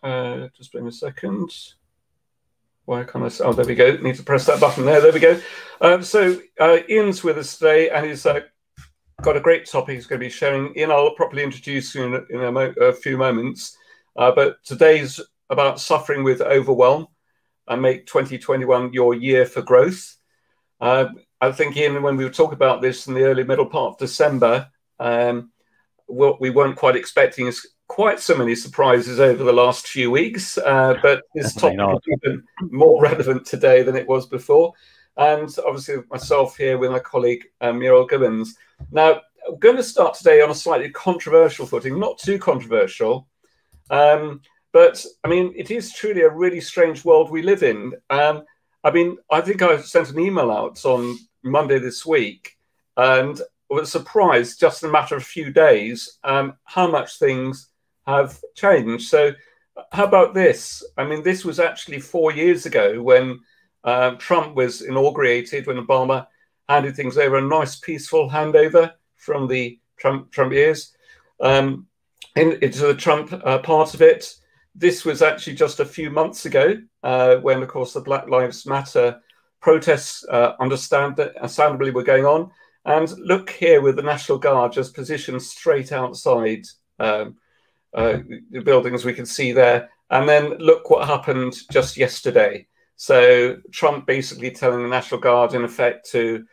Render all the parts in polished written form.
Just wait a second. Why can't I? Oh, there we go. Need to press that button there. There we go. So Ian's with us today, and he's got a great topic he's going to be sharing. Ian, I'll properly introduce you in a few moments. But today's about suffering with overwhelm and make 2021 your year for growth. I think, Ian, when we were talking about this in the early middle part of December, what we weren't quite expecting is quite so many surprises over the last few weeks, but this topic is even more relevant today than it was before. And obviously myself here with my colleague, Muriel Gibbons. Now, I'm going to start today on a slightly controversial footing, not too controversial, but I mean, it is truly a really strange world we live in. I mean, I think I sent an email out on Monday this week and was surprised just in a matter of a few days how much things have changed. So how about this? I mean, this was actually 4 years ago when Trump was inaugurated, when Obama handed things over, a nice peaceful handover from the Trump years into the Trump part of it. This was actually just a few months ago when, of course, the Black Lives Matter protests understandably were going on. And look here with the National Guard just positioned straight outside the buildings we can see there. And then look what happened just yesterday. So Trump basically telling the National Guard, in effect, to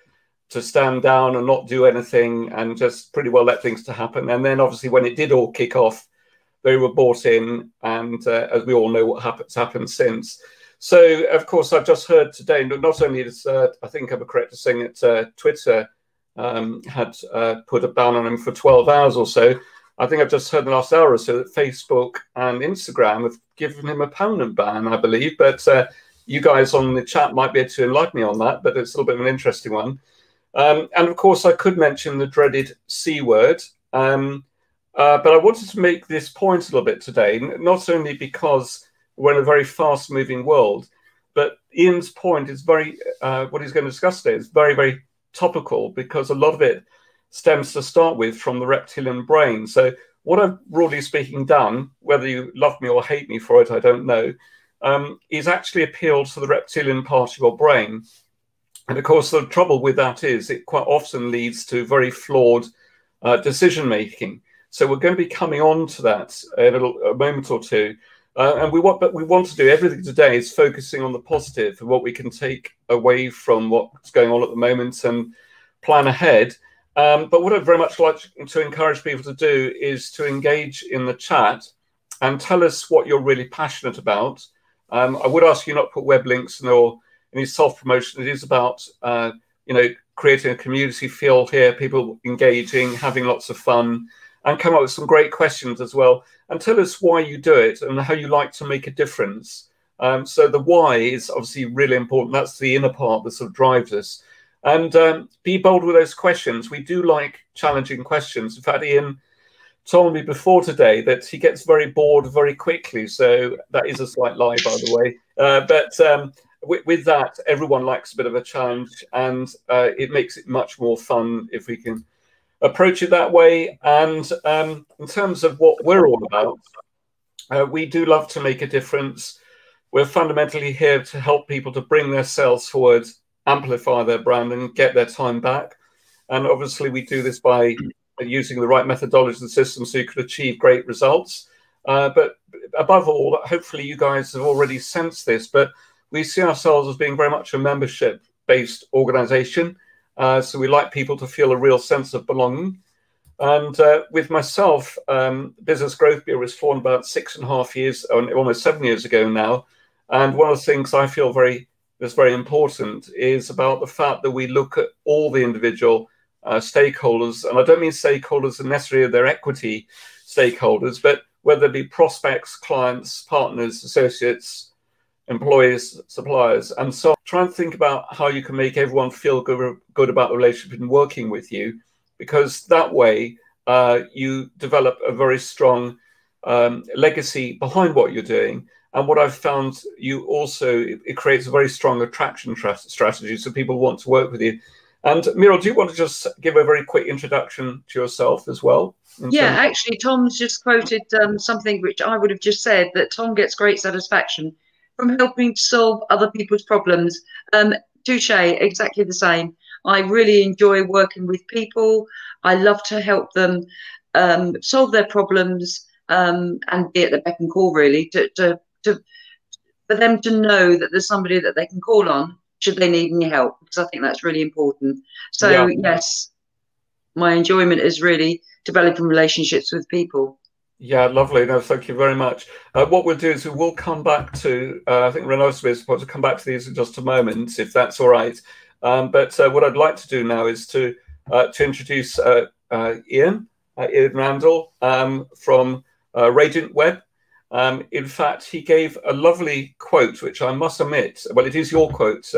stand down and not do anything and just pretty well let things to happen. And then obviously when it did all kick off, they were brought in. And as we all know, what happened since. So, of course, I've just heard today, not only is, I think I'm correct in saying that Twitter had put a ban on him for 12 hours or so. I think I've just heard in the last hour or so that Facebook and Instagram have given him a permanent ban, I believe. But you guys on the chat might be able to enlighten me on that, but it's a little bit of an interesting one. And of course, I could mention the dreaded C word. But I wanted to make this point a little bit today, not only because we're in a very fast moving world, but Ian's point is very, what he's going to discuss today is very, very topical, because a lot of it stems to start with from the reptilian brain. So what I've broadly speaking done, whether you love me or hate me for it, I don't know, is actually appeal to the reptilian part of your brain. And of course, the trouble with that is it quite often leads to very flawed decision making. So we're going to be coming on to that in a moment or two. And we want to do everything today is focusing on the positive and what we can take away from what's going on at the moment and plan ahead. But what I'd very much like to encourage people to do is to engage in the chat and tell us what you're really passionate about. I would ask you not to put web links nor any self-promotion. It is about creating a community feel here, people engaging, having lots of fun, and come up with some great questions as well. And tell us why you do it and how you like to make a difference. So the why is obviously really important. That's the inner part that sort of drives us. And be bold with those questions. We do like challenging questions. In fact, Ian told me before today that he gets very bored very quickly. So that is a slight lie, by the way. But with that, everyone likes a bit of a challenge, and it makes it much more fun if we can approach it that way. And in terms of what we're all about, we do love to make a difference. We're fundamentally here to help people to bring their sales forward, amplify their brand, and get their time back. And obviously we do this by using the right methodologies and systems so you can achieve great results. But above all, hopefully you guys have already sensed this, but we see ourselves as being very much a membership-based organization. So we like people to feel a real sense of belonging. And with myself, Business Growth Bureau was formed about 6.5 years, almost 7 years ago now. And one of the things I feel that's very important is about the fact that we look at all the individual stakeholders. And I don't mean stakeholders necessarily their equity stakeholders, but whether it be prospects, clients, partners, associates, employees, suppliers, and so try and think about how you can make everyone feel good about the relationship and working with you, because that way you develop a very strong legacy behind what you're doing. And what I've found, it creates a very strong attraction strategy, so people want to work with you. And Muriel, do you want to just give a very quick introduction to yourself as well? Yeah, actually, Tom's just quoted something which I would have just said, that Tom gets great satisfaction from helping to solve other people's problems. Touche, exactly the same. I really enjoy working with people. I love to help them solve their problems and be at the beck and call, really, for them to know that there's somebody that they can call on should they need any help, because I think that's really important. So, yes, my enjoyment is really developing relationships with people. Yeah, lovely. No, thank you very much. What we'll do is we will come back to, I think Randell is supposed to come back to these in just a moment, if that's all right. But what I'd like to do now is to introduce Ian Randall from Radiant Web. In fact, he gave a lovely quote, which I must admit, well, it is your quote,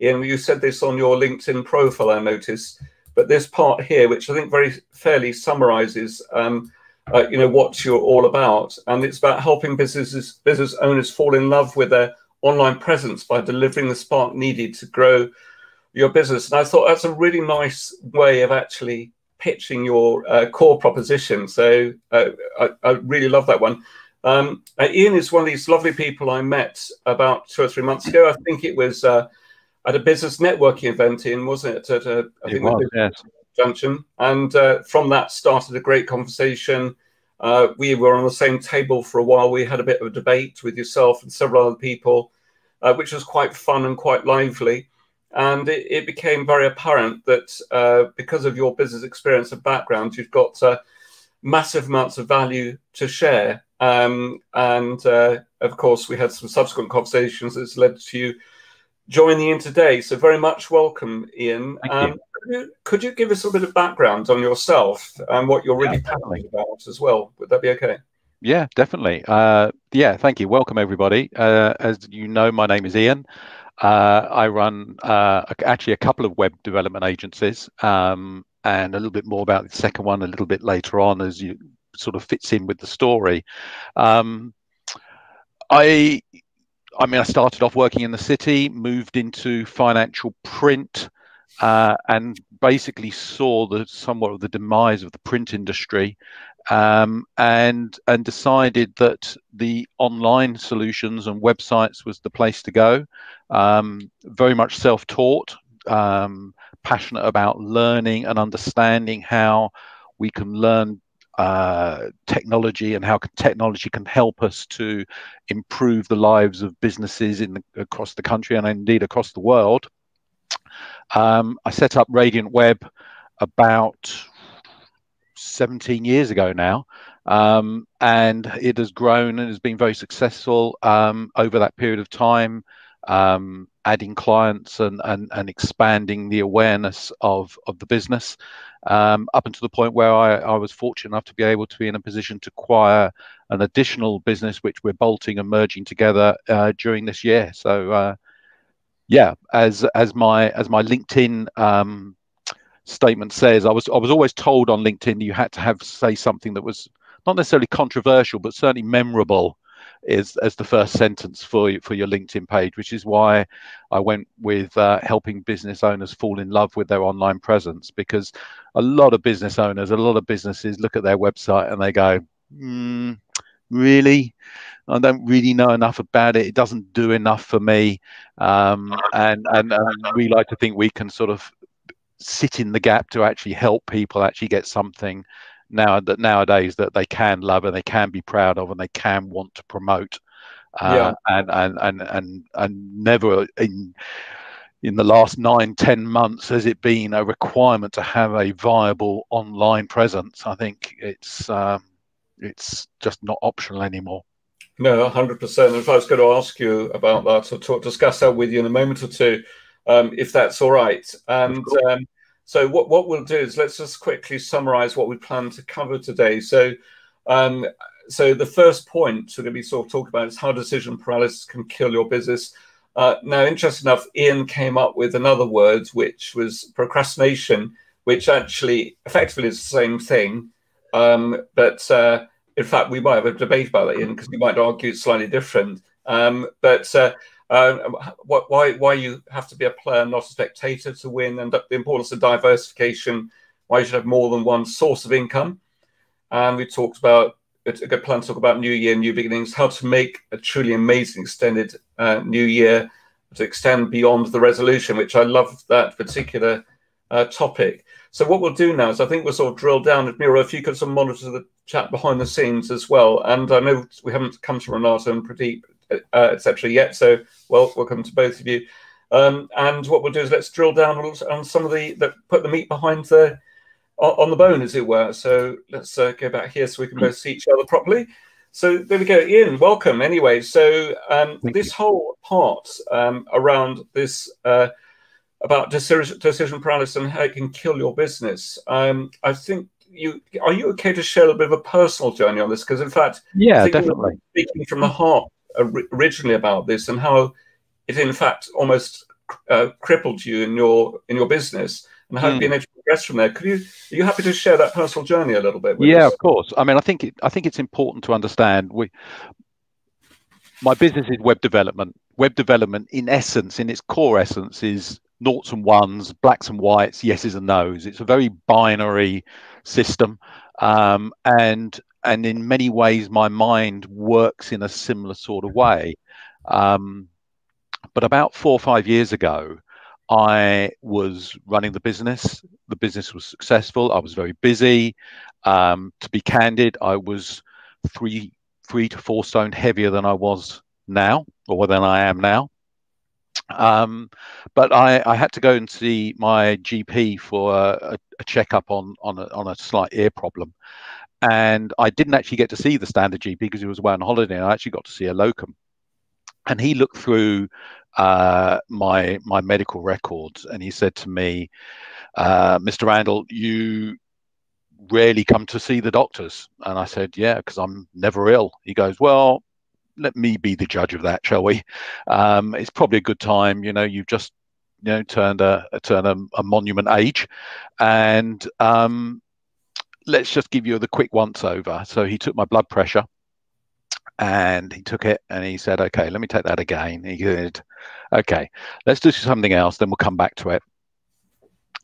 Ian. You said this on your LinkedIn profile, I noticed, but this part here, which I think very fairly summarizes, you know, what you're all about, and it's about helping business owners fall in love with their online presence by delivering the spark needed to grow your business. And I thought that's a really nice way of actually pitching your core proposition. So I really love that one. Ian is one of these lovely people I met about 2 or 3 months ago. I think it was at a business networking event, Ian, wasn't it? I think it was, yes. Junction. And from that started a great conversation. We were on the same table for a while. We had a bit of a debate with yourself and several other people, which was quite fun and quite lively. And it became very apparent that because of your business experience and background, you've got massive amounts of value to share. And of course, we had some subsequent conversations that's led to you joining in today. So very much welcome, Ian. Could you give us a bit of background on yourself and what you're really passionate about as well? Would that be okay? Yeah, definitely. Yeah, thank you. Welcome, everybody. As you know, my name is Ian. I run actually a couple of web development agencies, and a little bit more about the second one a little bit later on, as you sort of fits in with the story. I mean, I started off working in the city, moved into financial print, and basically saw somewhat of the demise of the print industry, and decided that the online solutions and websites was the place to go. Very much self-taught, passionate about learning and understanding how we can learn technology and how technology can help us to improve the lives of businesses across the country and indeed across the world. I set up Radiant Web about 17 years ago now, and it has grown and has been very successful over that period of time, adding clients and expanding the awareness of the business, up until the point where I was fortunate enough to be able to be in a position to acquire an additional business, which we're bolting and merging together during this year. So yeah, as my LinkedIn statement says, I was always told on LinkedIn you had to say something that was not necessarily controversial, but certainly memorable as the first sentence for your LinkedIn page, which is why I went with helping business owners fall in love with their online presence, because a lot of business owners, a lot of businesses look at their website and they go, really? I don't really know enough about it. It doesn't do enough for me. And we like to think we can sort of sit in the gap to actually help people actually get something nowadays that they can love and they can be proud of and they can want to promote. And never in the last 9-10 months has it been a requirement to have a viable online presence. I think it's just not optional anymore. No, 100%. If I was going to ask you about that, or discuss that with you in a moment or two, if that's all right. And so what we'll do is let's just quickly summarize what we plan to cover today. So so the first point we're going to be sort of talking about is how decision paralysis can kill your business. Now, interesting enough, Ian came up with another word, which was procrastination, which actually effectively is the same thing. But in fact, we might have a debate about that, Ian, because we might argue it's slightly different. But why you have to be a player, not a spectator, to win, and the importance of diversification, why you should have more than one source of income. And we talked about, it's a good plan to talk about New Year, New Beginnings, how to make a truly amazing extended New Year, to extend beyond the resolution, which I love that particular topic. So what we'll do now is I think we'll sort of drill down. Muriel, if you could sort of monitor the chat behind the scenes as well. And I know we haven't come to Renata and Pradeep, etc. yet, so welcome to both of you. And what we'll do is let's drill down on some of put the meat behind on the bone, as it were. So let's go back here so we can both see each other properly. So there we go. Ian, welcome anyway. So this whole part around this about decision paralysis and how it can kill your business, I think are you okay to share a little bit of a personal journey on this? Because in fact, yeah, definitely speaking from the heart originally about this, and how it in fact almost crippled you in your business, and how you've been able to progress from there. Are you happy to share that personal journey a little bit with us? Of course. I mean, I think it's important to understand my business is web development. Web development, in essence, in its core essence, is noughts and ones, blacks and whites, yeses and nos. It's a very binary system, and in many ways, my mind works in a similar sort of way. But about 4 or 5 years ago, I was running the business. The business was successful. I was very busy. To be candid, I was 3 to 4 stone heavier than I was now, or than I am now. But I had to go and see my GP for a checkup on a slight ear problem. And I didn't actually get to see the standard GP because he was away on holiday. And I actually got to see a locum. And he looked through my medical records, and he said to me, Mr. Randall, you rarely come to see the doctors. And I said, yeah, because I'm never ill. He goes, well, let me be the judge of that, shall we? It's probably a good time. You've just turned a monument age, and let's just give you the quick once over. So he took my blood pressure, and he took it, and he said, okay, let me take that again. He said, okay, let's do something else, then we'll come back to it.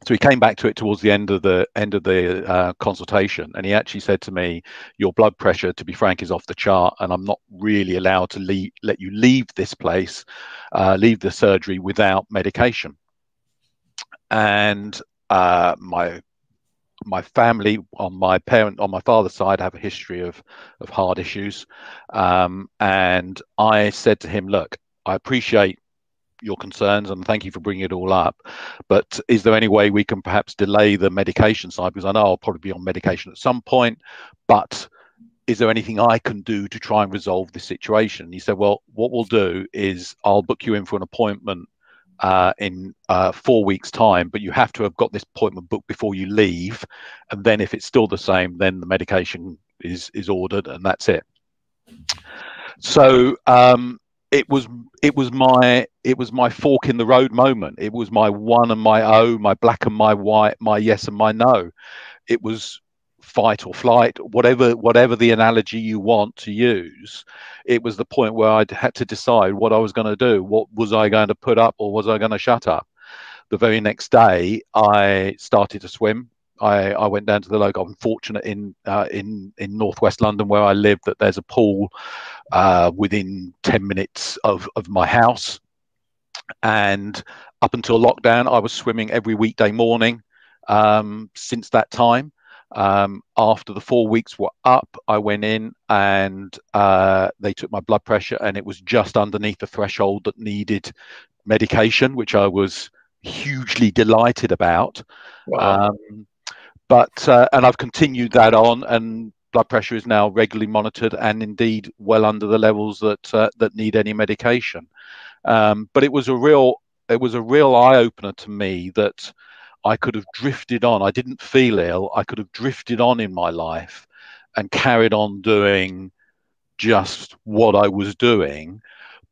So he came back to it towards the end of the consultation, and he actually said to me, your blood pressure, to be frank, is off the chart, and I'm not really allowed to let you leave this place, leave the surgery without medication. And my family on my father's side have a history of heart issues, and I said to him, look, I appreciate your concerns and thank you for bringing it all up, but is there any way we can perhaps delay the medication side, because I know I'll probably be on medication at some point, but is there anything I can do to try and resolve this situation? And he said, well, what we'll do is I'll book you in for an appointment in 4 weeks' time, but you have to have got this appointment booked before you leave, and then if it's still the same, then the medication is ordered, and that's it. So it was my fork in the road moment. It was my one and my O, my black and my white, my yes and my no. It was fight or flight, whatever the analogy you want to use. It was the point where I had to decide what I was going to do. What was I going to put up, or was I going to shut up? The very next day, I started to swim. I went down to the local. I'm fortunate in northwest London where I live that there's a pool within 10 minutes of my house. And up until lockdown, I was swimming every weekday morning since that time. After the 4 weeks were up, I went in and they took my blood pressure, and it was just underneath the threshold that needed medication, which I was hugely delighted about. Wow. And I've continued that on, and blood pressure is now regularly monitored, and indeed well under the levels that need any medication. But it was a real eye opener to me that I could have drifted on. I didn't feel ill. I could have drifted on in my life and carried on doing just what I was doing,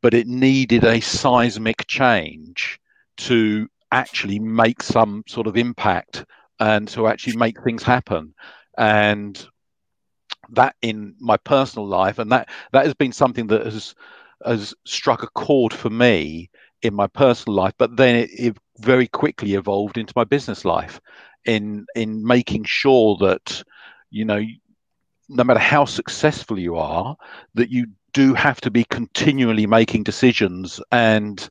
but it needed a seismic change to actually make some sort of impact and to actually make things happen. And that in my personal life, and that has been something that has has struck a chord for me in my personal life, but then it very quickly evolved into my business life in making sure that, you know, no matter how successful you are, that you do have to be continually making decisions. And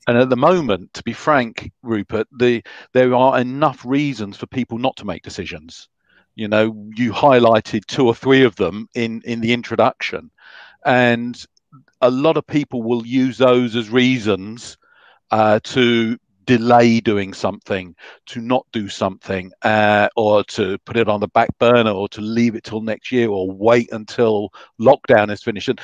at the moment, to be frank, Rupert, there are enough reasons for people not to make decisions. You know, you highlighted 2 or 3 of them in the introduction, and a lot of people will use those as reasons to delay doing something, to not do something, or to put it on the back burner, or to leave it till next year, or wait until lockdown is finished. And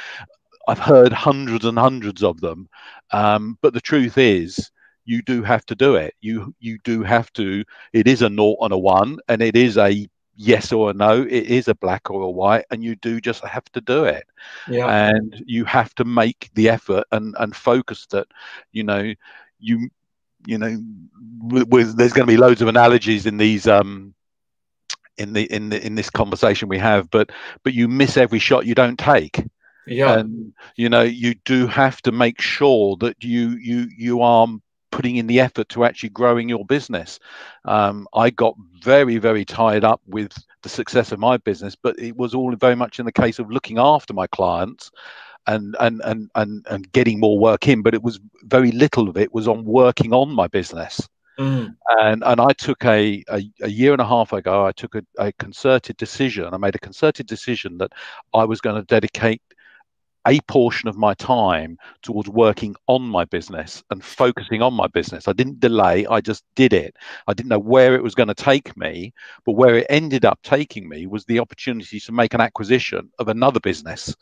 I've heard hundreds and hundreds of them. But the truth is, you do have to do it. You do have to. It is a 0 and a 1, and it is a yes or a no. It is a black or a white, and you do just have to do it. Yeah. And you have to make the effort and focus that, you know, you know, there's going to be loads of analogies in these in this conversation we have, but you miss every shot you don't take. Yeah. And you know, you do have to make sure that you are putting in the effort to actually growing your business. I got very, very tied up with the success of my business, but it was all very much in the case of looking after my clients and getting more work in, but it was very little of it was on working on my business. And I took a year and a half ago, I took a concerted decision. I made a concerted decision that I was going to dedicate a portion of my time towards working on my business and focusing on my business. I didn't delay, I just did it. I didn't know where it was going to take me, but where it ended up taking me was the opportunity to make an acquisition of another business.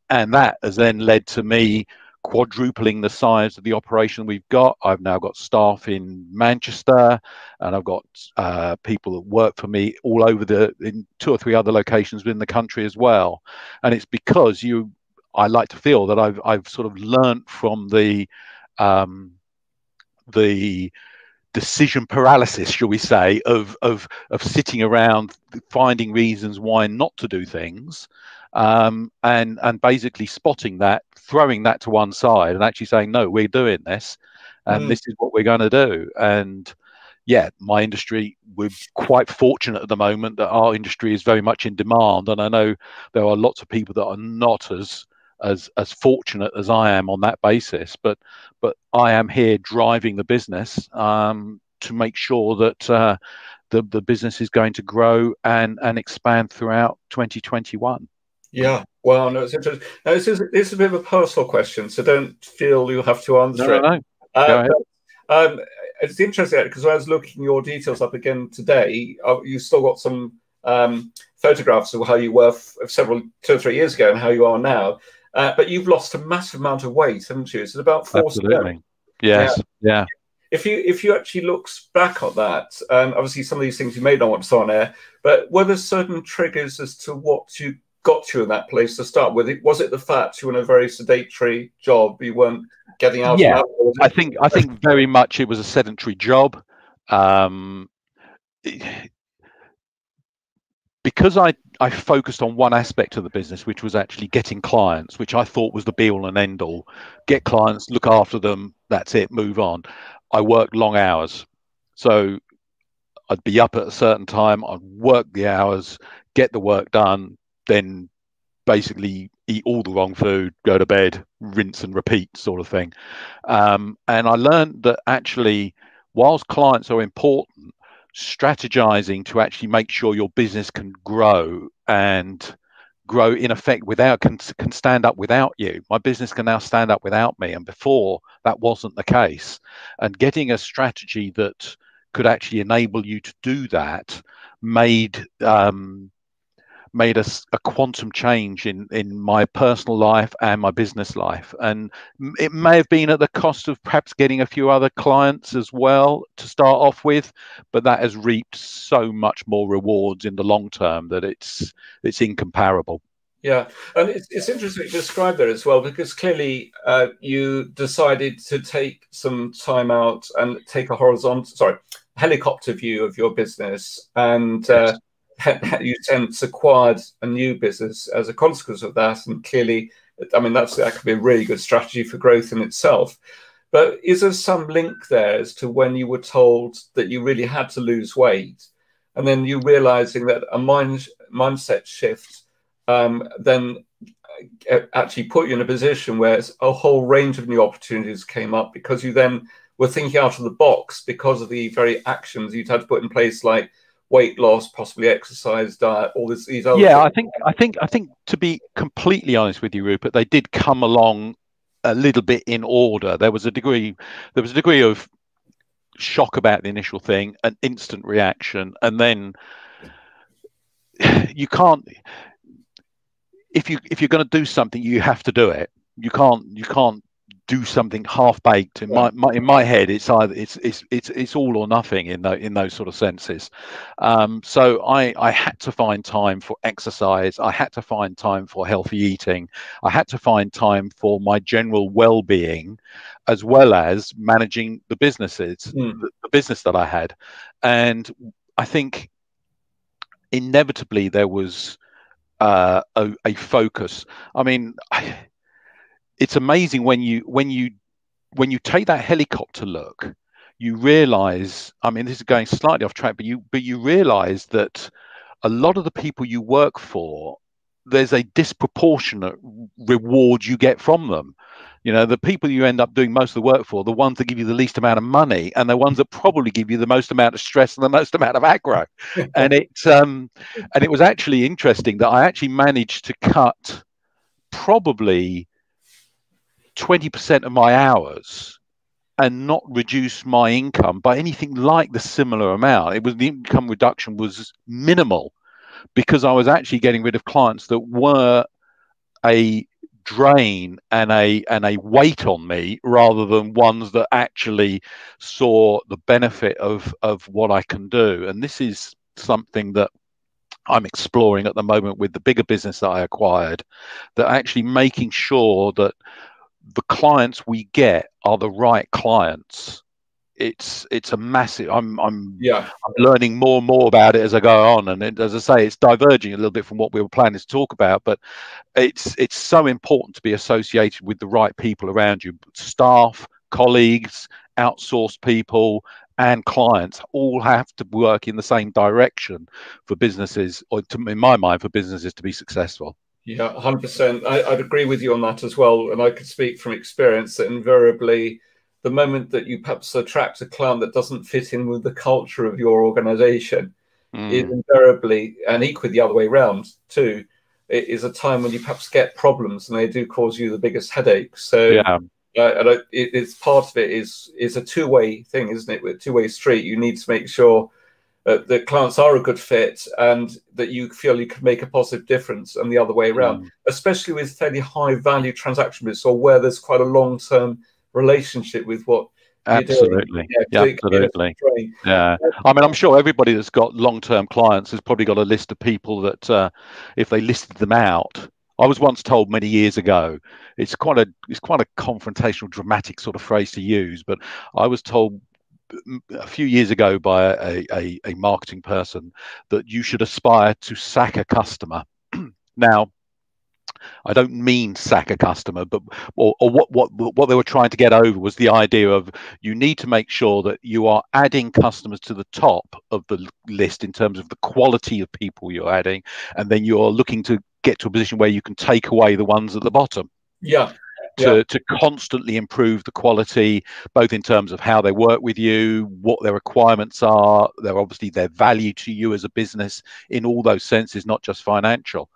And that has then led to me quadrupling the size of the operation we've got. I've now got staff in Manchester, and I've got people that work for me all over in 2 or 3 other locations within the country as well. And it's because I like to feel that I've sort of learnt from the decision paralysis, shall we say, of sitting around finding reasons why not to do things, and basically spotting that, throwing that to one side, and actually saying, no, we're doing this, and this is what we're going to do. And yeah, my industry, we're quite fortunate at the moment that our industry is very much in demand, and I know there are lots of people that are not as fortunate as I am on that basis, but I am here driving the business to make sure that the business is going to grow and expand throughout 2021. Yeah, well, no, it's interesting. Now, this is a bit of a personal question, so don't feel you have to answer it. No. Go ahead. But, it's interesting because when I was looking your details up again today, you still got some photographs of how you were 2 or 3 years ago and how you are now. But you've lost a massive amount of weight, haven't you? It's about 4 Absolutely. Yes. Yeah. If you actually look back at that, obviously some of these things you may not want to say on air, but were there certain triggers as to what you got you in that place to start with? Was it the fact you were in a very sedentary job, you weren't getting out? Yeah, I think very much it was a sedentary job. Because I focused on one aspect of the business, which was actually getting clients, which I thought was the be all and end all. Get clients, look after them, that's it, move on. I worked long hours. So I'd be up at a certain time, I'd work the hours, get the work done, then basically eat all the wrong food, go to bed, rinse and repeat sort of thing. And I learned that actually, whilst clients are important, strategizing to actually make sure your business can grow and grow in effect can stand up without you. My business can now stand up without me, and before that wasn't the case. And getting a strategy that could actually enable you to do that made a quantum change in my personal life and my business life. And it may have been at the cost of perhaps getting a few other clients as well to start off with, but that has reaped so much more rewards in the long term that it's incomparable. Yeah, and it's interesting to describe that as well, because clearly you decided to take some time out and take a helicopter view of your business, and you since acquired a new business as a consequence of that, and clearly I mean, that could be a really good strategy for growth in itself. But is there some link there as to when you were told that you really had to lose weight, and then you realizing that a mindset shift then actually put you in a position where a whole range of new opportunities came up because you then were thinking out of the box because of the very actions you'd had to put in place, like weight loss, possibly exercise, diet, all these other things? I think to be completely honest with you, Rupert, they did come along a little bit in order. There was a degree of shock about the initial thing, an instant reaction, and then you can't, if you're going to do something, you have to do it. You can't do something half baked. In my head, it's either it's all or nothing in those sort of senses. So I had to find time for exercise. I had to find time for healthy eating. I had to find time for my general well-being, as well as managing the the business that I had. And I think inevitably there was a focus. I mean, it's amazing when you take that helicopter look, you realize, I mean, this is going slightly off track, but you realize that a lot of the people you work for, there's a disproportionate reward you get from them. You know, the people you end up doing most of the work for, the ones that give you the least amount of money, and the ones that probably give you the most amount of stress and the most amount of aggro. And it was actually interesting that I actually managed to cut probably 20% of my hours and not reduce my income by anything like the similar amount. The income reduction was minimal because I was actually getting rid of clients that were a drain and a weight on me, rather than ones that actually saw the benefit of what I can do. And this is something that I'm exploring at the moment with the bigger business that I acquired, that actually making sure that the clients we get are the right clients. It's a massive, I'm learning more and more about it as I go on, and as I say, it's diverging a little bit from what we were planning to talk about, but it's so important to be associated with the right people around you. Staff, colleagues, outsourced people, and clients all have to work in the same direction for businesses, or in my mind, for businesses to be successful. Yeah, 100%. I'd agree with you on that as well. And I could speak from experience that invariably, the moment that you perhaps attract a client that doesn't fit in with the culture of your organization, is invariably, and equally the other way around too, it is a time when you perhaps get problems, and they do cause you the biggest headache. So it's part of it is a two-way thing, isn't it? With a two-way street, you need to make sure that clients are a good fit and that you feel you can make a positive difference, and the other way around, especially with fairly high value transaction business, or where there's quite a long-term relationship with what absolutely absolutely. I mean, I'm sure everybody that's got long-term clients has probably got a list of people that if they listed them out, I was once told many years ago, it's quite a confrontational, dramatic sort of phrase to use, but I was told a few years ago by a marketing person that you should aspire to sack a customer. Now, I don't mean sack a customer, but or what they were trying to get over was the idea of you need to make sure that you are adding customers to the top of the list in terms of the quality of people you're adding, and then you're looking to get to a position where you can take away the ones at the bottom. To constantly improve the quality, both in terms of how they work with you, what their requirements are, their value to you as a business in all those senses, not just financial.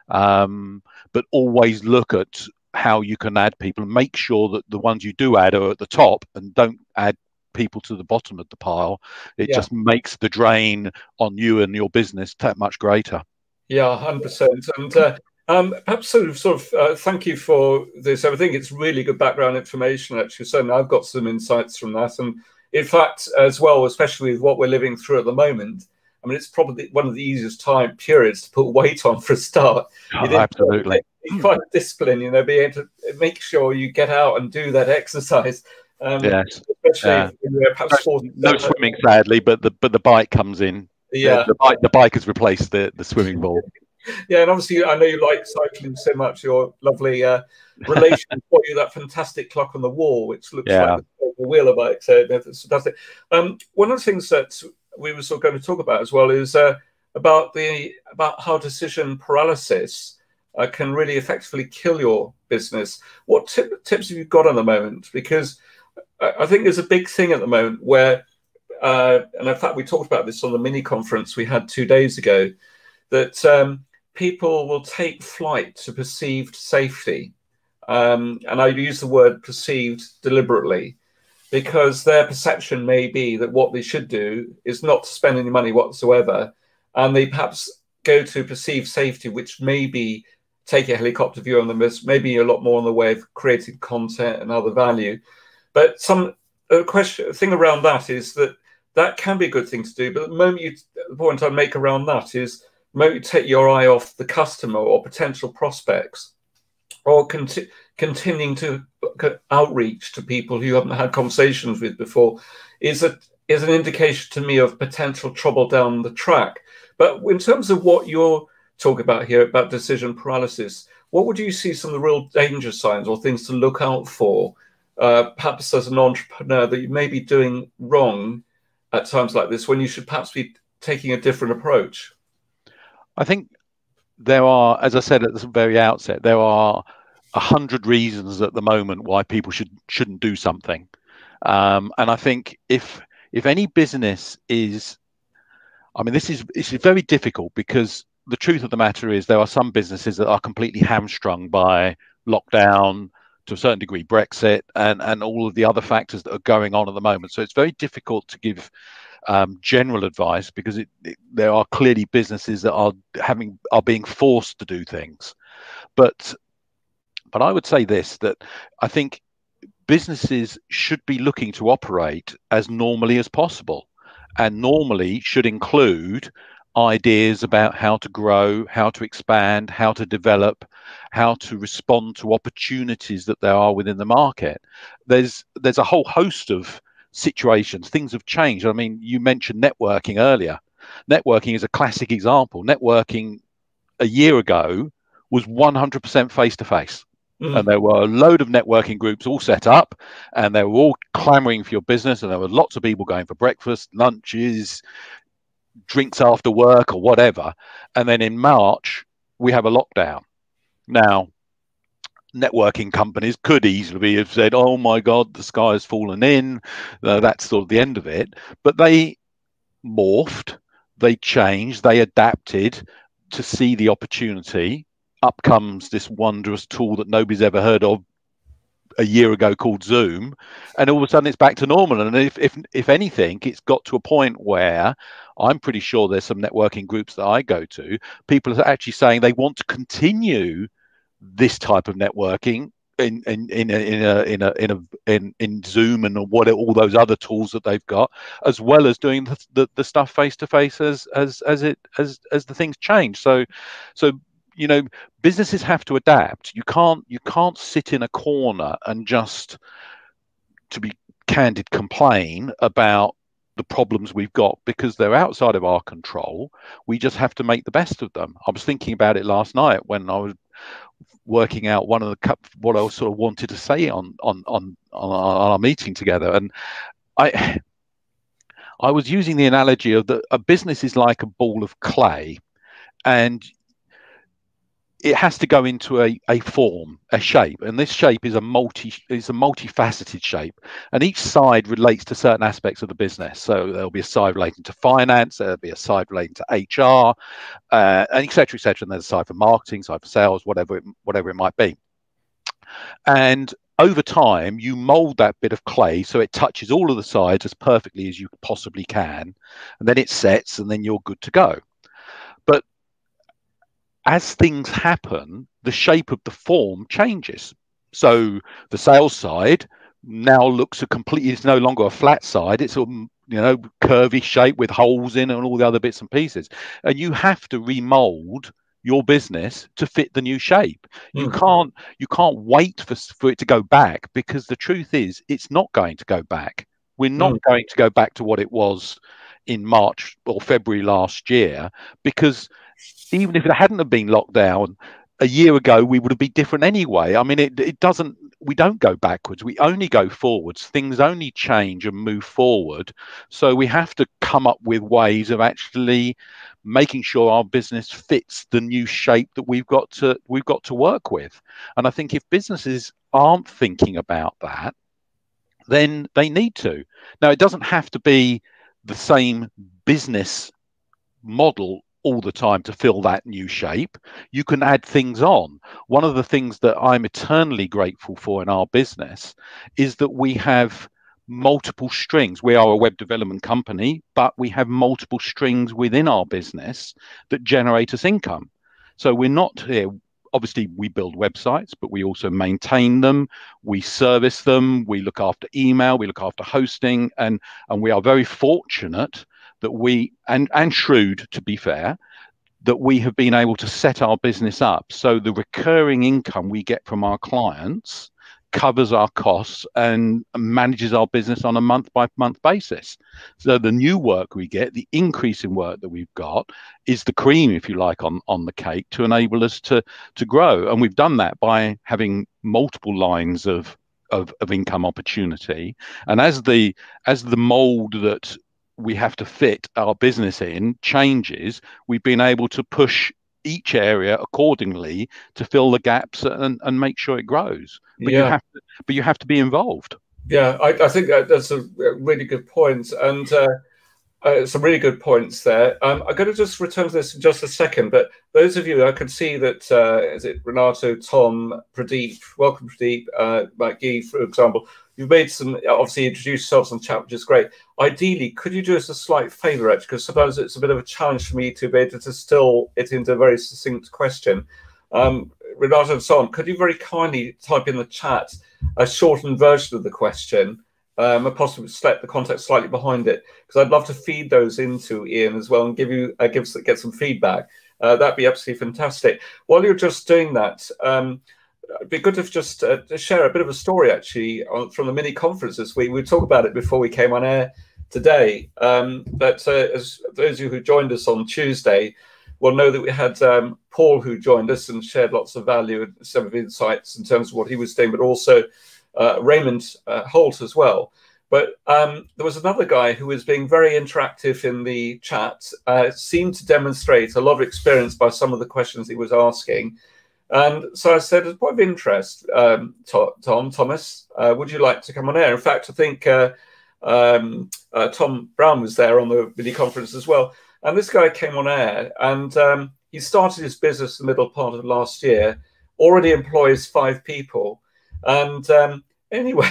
But always look at how you can add people and make sure that the ones you do add are at the top, and don't add people to the bottom of the pile. It just makes the drain on you and your business that much greater. 100%. And perhaps sort of thank you for this. I think it's really good background information, actually. Certainly I've got some insights from that. And in fact, as well, especially with what we're living through at the moment, I mean, it's probably one of the easiest periods to put weight on for a start. Absolutely. Quite a discipline, be able to make sure you get out and do that exercise. Yes. Especially if perhaps no swimming, sadly, but the bike comes in. The bike has replaced the swimming ball. Yeah, and obviously I know you like cycling so much. Your lovely relation for you, that fantastic clock on the wall, which looks like the wheeler bike. So that's fantastic. One of the things that we were sort of going to talk about as well is about how decision paralysis can really effectively kill your business. What tips have you got at the moment? Because I think there's a big thing at the moment where, and in fact we talked about this on the mini conference we had 2 days ago, that people will take flight to perceived safety. And I use the word perceived deliberately, because their perception may be that what they should do is not to spend any money whatsoever. And they perhaps go to perceived safety, which may be take a helicopter view on them, maybe a lot more in the way of creating content and other value. But thing around that is that can be a good thing to do. But the point I make around that is, the moment you take your eye off the customer or potential prospects, or continuing to outreach to people who you haven't had conversations with before, is an indication to me of potential trouble down the track. But in terms of what you're talking about here, about decision paralysis, what would you see some of the real danger signs or things to look out for, perhaps as an entrepreneur, that you may be doing wrong at times like this, when you should perhaps be taking a different approach? I think there are, as I said at the very outset, there are 100 reasons at the moment why people shouldn't do something. And I think if any business is, I mean, this is very difficult, because the truth of the matter is there are some businesses that are completely hamstrung by lockdown, to a certain degree Brexit, and all of the other factors that are going on at the moment. So it's very difficult to give general advice, because there are clearly businesses that are being forced to do things. But I would say this, that I think businesses should be looking to operate as normally as possible, and normally should include ideas about how to grow, how to expand, how to develop, how to respond to opportunities that there are within the market. There's a whole host of situations. Things have changed. I mean, you mentioned networking earlier. Networking is a classic example. Networking a year ago was 100% face-to-face. And there were a load of networking groups all set up, and they were all clamoring for your business, and there were lots of people going for breakfast, lunches, drinks after work, or whatever. And then in March, we have a lockdown. Now, networking companies could easily have said, oh my God, the sky has fallen in. That's sort of the end of it. But they morphed, they changed, they adapted to see the opportunity. Up comes this wondrous tool that nobody's ever heard of a year ago called Zoom, and all of a sudden it's back to normal. And if anything, it's got to a point where I'm pretty sure there's some networking groups that I go to, people are actually saying they want to continue this type of networking in Zoom and all those other tools that they've got, as well as doing the stuff face to face as the things change. So you know, businesses have to adapt. You can't sit in a corner and just, to be candid, complain about the problems we've got, because they're outside of our control. We just have to make the best of them. I was thinking about it last night when I was working out what I sort of wanted to say on our meeting together, and I was using the analogy of a business is like a ball of clay, and it has to go into a form, a shape, and this shape is a multifaceted shape, and each side relates to certain aspects of the business. So there'll be a side relating to finance, there'll be a side relating to HR, and etc., etc. And there's a side for marketing, side for sales, whatever it might be. And over time, you mold that bit of clay so it touches all of the sides as perfectly as you possibly can, and then it sets, and then you're good to go. But as things happen, the shape of the form changes. So the sales side now looks it's no longer a flat side. It's a curvy shape with holes in and all the other bits and pieces. And you have to remold your business to fit the new shape. You can't wait for it to go back, because the truth is it's not going to go back. We're not going to go back to what it was in March or February last year, because even if it hadn't have been locked down a year ago, we would have been different anyway. I mean, it doesn't. We don't go backwards. We only go forwards. Things only change and move forward. So we have to come up with ways of actually making sure our business fits the new shape that we've got to work with. And I think if businesses aren't thinking about that, then they need to. Now, it doesn't have to be the same business model all the time to fill that new shape. You can add things on. One of the things that I'm eternally grateful for in our business is that we have multiple strings. We are a web development company, but we have multiple strings within our business that generate us income. So we're not here. Obviously, we build websites, but we also maintain them. We service them. We look after email. We look after hosting, and we are very fortunate that we and shrewd, to be fair, that we have been able to set our business up so the recurring income we get from our clients covers our costs and manages our business on a month-by-month basis. So the new work we get, the increase in work that we've got, is the cream, if you like, on the cake to enable us to grow. And we've done that by having multiple lines of income opportunity. And as the mold that we have to fit our business in changes, we've been able to push each area accordingly to fill the gaps and make sure it grows. But you have to be involved. Yeah, I think that's a really good point, and some really good points there. I'm going to just return to this in just a second, but those of you, I can see that, is it Renato, Tom, Pradeep, welcome Pradeep, Mike Gee, for example, you've made some, obviously introduced yourselves on chat, which is great. Ideally, could you do us a slight favour, actually, because sometimes it's a bit of a challenge for me to be able to distill it into a very succinct question. Renato and so on, could you very kindly type in the chat a shortened version of the question, and possibly select the context slightly behind it, because I'd love to feed those into Ian as well and give you get some feedback. That'd be absolutely fantastic. While you're just doing that, it'd be good to just to share a bit of a story actually from the mini conferences. We talked about it before we came on air today. But as those of you who joined us on Tuesday will know that we had Paul who joined us and shared lots of value and some of insights in terms of what he was doing, but also Raymond Holt as well. But there was another guy who was being very interactive in the chat, seemed to demonstrate a lot of experience by some of the questions he was asking. And so I said, as a point of interest, Thomas, would you like to come on air? In fact, I think Tom Brown was there on the mini conference as well. And this guy came on air, and he started his business in the middle part of last year, already employs 5 people. And anyway,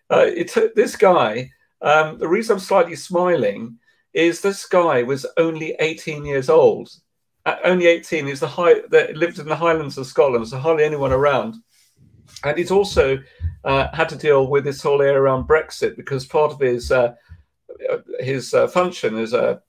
this guy, the reason I'm slightly smiling is this guy was only 18 years old. At only 18, he's that lived in the Highlands of Scotland, so hardly anyone around. And he's also had to deal with this whole area around Brexit, because part of his function as a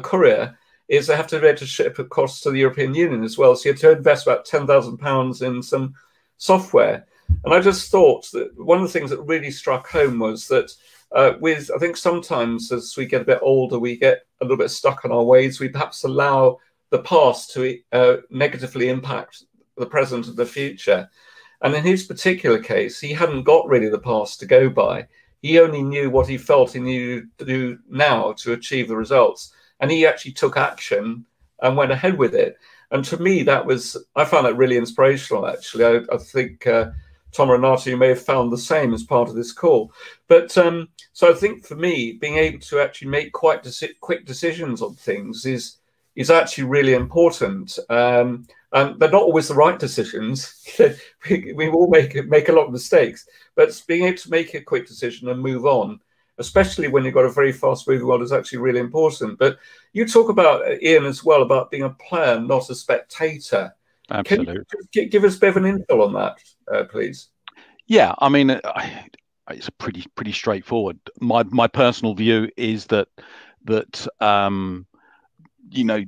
courier is they have to be able to ship across to the European Union as well. So he had to invest about £10,000 in some software. And I just thought that one of the things that really struck home was that I think sometimes as we get a bit older, we get a little bit stuck on our ways. We perhaps allow the past to negatively impact the present and the future. And in his particular case, he hadn't got really the past to go by. He only knew what he felt he needed to do now to achieve the results. And he actually took action and went ahead with it. And to me, I found that really inspirational, actually. I think Tom Renato, you may have found the same as part of this call. But so I think for me, being able to actually make quite quick decisions on things is actually really important. And they're not always the right decisions. we all make a lot of mistakes. But being able to make a quick decision and move on, especially when you've got a very fast-moving world, is actually really important. But you talk about, Ian, as well, about being a player, not a spectator. Absolutely. Can you give us a bit of an intel on that, please? Yeah, I mean, it's pretty straightforward. My personal view is that you know,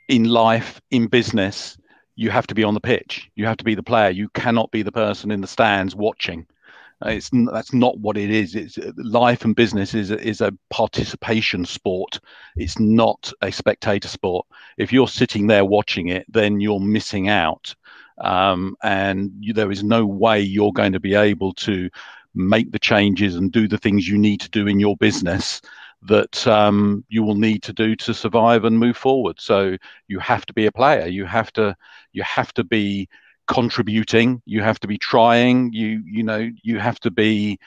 in life, in business, you have to be on the pitch. You have to be the player. You cannot be the person in the stands watching. That's not what it is. It's life and business is a participation sport. It's not a spectator sport. If you're sitting there watching it, then you're missing out, and there is no way you're going to be able to make the changes and do the things you need to do in your business that you will need to do to survive and move forward. So you have to be a player. You have to be contributing. You have to be trying. You have to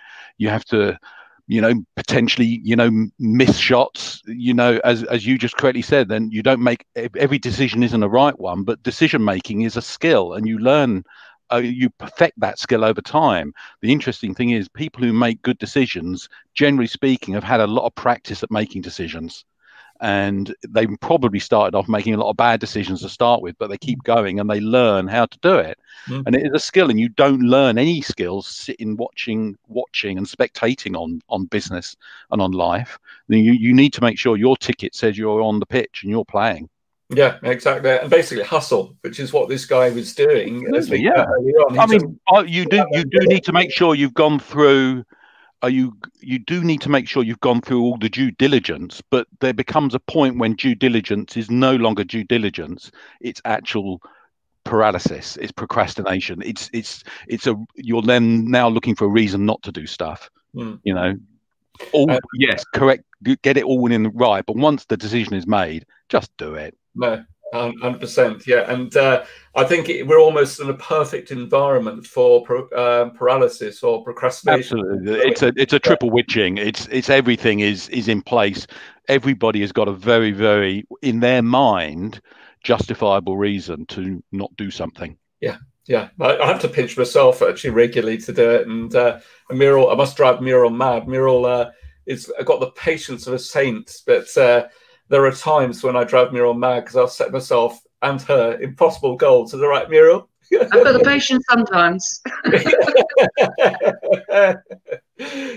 potentially miss shots. As you just correctly said, then you don't make every decision isn't a right one, but decision making is a skill, and you learn. You perfect that skill over time. The interesting thing is people who make good decisions, generally speaking, have had a lot of practice at making decisions, and they probably started off making a lot of bad decisions to start with, but they keep going and they learn how to do it. And it is a skill, and you don't learn any skills sitting watching and spectating on business and on life. You need to make sure your ticket says you're on the pitch and you're playing. Yeah, exactly, and basically hustle, which is what this guy was doing. Yeah, I mean, you do need to make sure you've gone through. You do need to make sure you've gone through all the due diligence, but there becomes a point when due diligence is no longer due diligence. It's actual paralysis. It's procrastination. You're then now looking for a reason not to do stuff. Yes, correct. Get it all in right, but once the decision is made, just do it. No, 100%. Yeah, and I think we're almost in a perfect environment for paralysis or procrastination. Absolutely, it's a triple witching. It's everything is in place. Everybody has got a very, very, in their mind, justifiable reason to not do something. Yeah, I have to pinch myself actually regularly to do it. And Muriel, I must drive Muriel mad. Muriel is got the patience of a saint, but there are times when I drive Muriel mad because I'll set myself and her impossible goals. Is that right, Muriel? I've got the patience sometimes.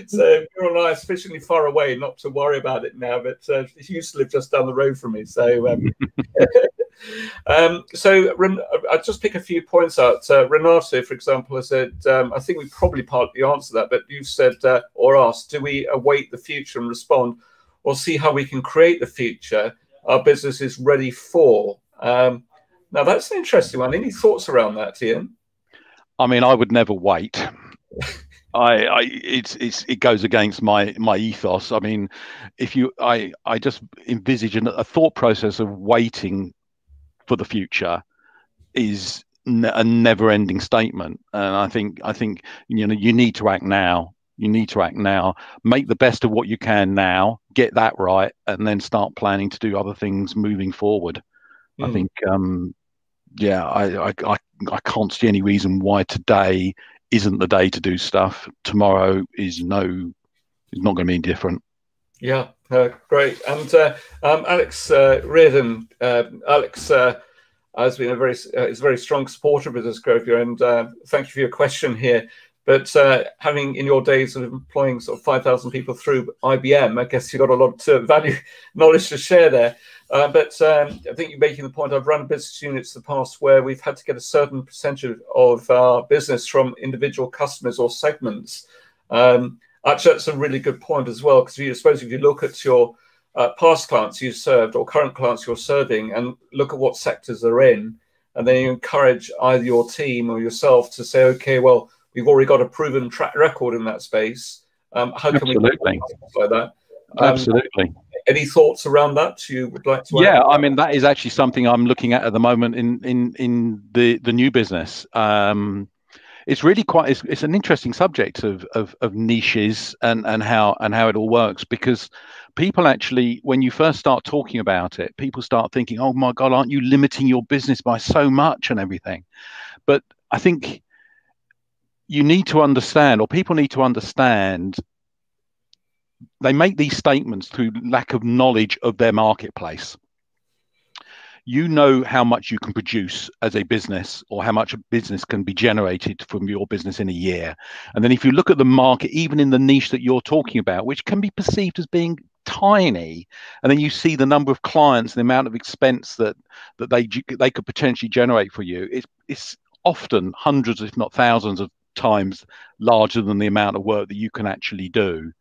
So Muriel and I are sufficiently far away not to worry about it now, but she used to live just down the road from me. So I'll just pick a few points out. Renato, for example, has said, I think we probably partly answered that, but you said or asked, do we await the future and respond, or see how we can create the future our business is ready for? Now, that's an interesting one. Any thoughts around that, Ian? I mean, I would never wait. It goes against my ethos. I mean, I just envisage a thought process of waiting for the future is a never-ending statement, and I think you need to act now. You need to act now. Make the best of what you can now. Get that right, and then start planning to do other things moving forward. I think, I can't see any reason why today isn't the day to do stuff. Tomorrow is not going to be any different. Yeah, great. And Alex Reardon, Alex has been is a very strong supporter of business growth here, and thank you for your question here. But having in your days of employing sort of 5,000 people through IBM, I guess you've got a lot of value knowledge to share there. But I think you're making the point. I've run business units in the past where we've had to get a certain percentage of our business from individual customers or segments. Actually, that's a really good point as well, because I suppose if you look at your past clients you served or current clients you're serving and look at what sectors they're in, and then you encourage either your team or yourself to say, okay, well, we've already got a proven track record in that space. How can we do like that? Absolutely. Any thoughts around that you would like to add? Yeah, I mean, that is actually something I'm looking at the moment in the new business. It's really it's an interesting subject of niches and how it all works, because people actually, when you first start talking about it, people start thinking, oh my God, aren't you limiting your business by so much and everything? But I think you need to understand, or people need to understand, they make these statements through lack of knowledge of their marketplace. You know how much you can produce as a business, or how much a business can be generated from your business in a year. And then if you look at the market, even in the niche that you're talking about, which can be perceived as being tiny, and then you see the number of clients, the amount of expense that they could potentially generate for you, it's often hundreds, if not thousands of times larger than the amount of work that you can actually do.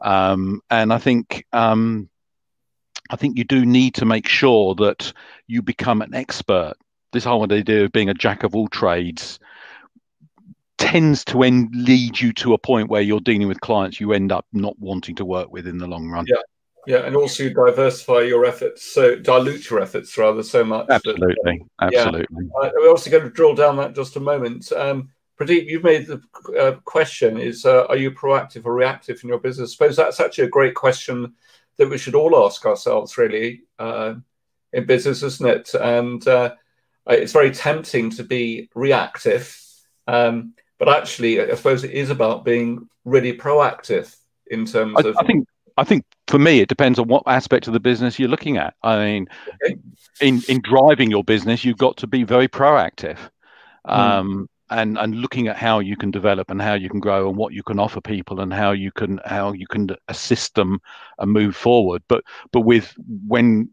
And I think you do need to make sure that you become an expert. This whole idea of being a jack of all trades tends to lead you to a point where you're dealing with clients you end up not wanting to work with in the long run. Yeah, and also diversify your efforts, so dilute your efforts rather so much. Absolutely. We're also going to drill down that just a moment. Pradeep, you've made the question is, are you proactive or reactive in your business? I suppose that's actually a great question that we should all ask ourselves, really, in business, isn't it? And it's very tempting to be reactive, but actually, I suppose it is about being really proactive in terms of. I think for me, it depends on what aspect of the business you're looking at. I mean, in driving your business, you've got to be very proactive. And looking at how you can develop and how you can grow and what you can offer people and how you can assist them and move forward. But when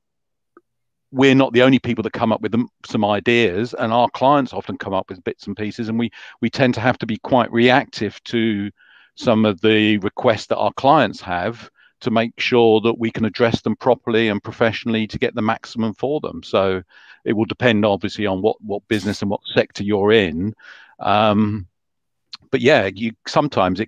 we're not the only people that come up with some ideas, and our clients often come up with bits and pieces, and we tend to have to be quite reactive to some of the requests that our clients have to make sure that we can address them properly and professionally to get the maximum for them. So it will depend obviously on what business and what sector you're in. But yeah, sometimes you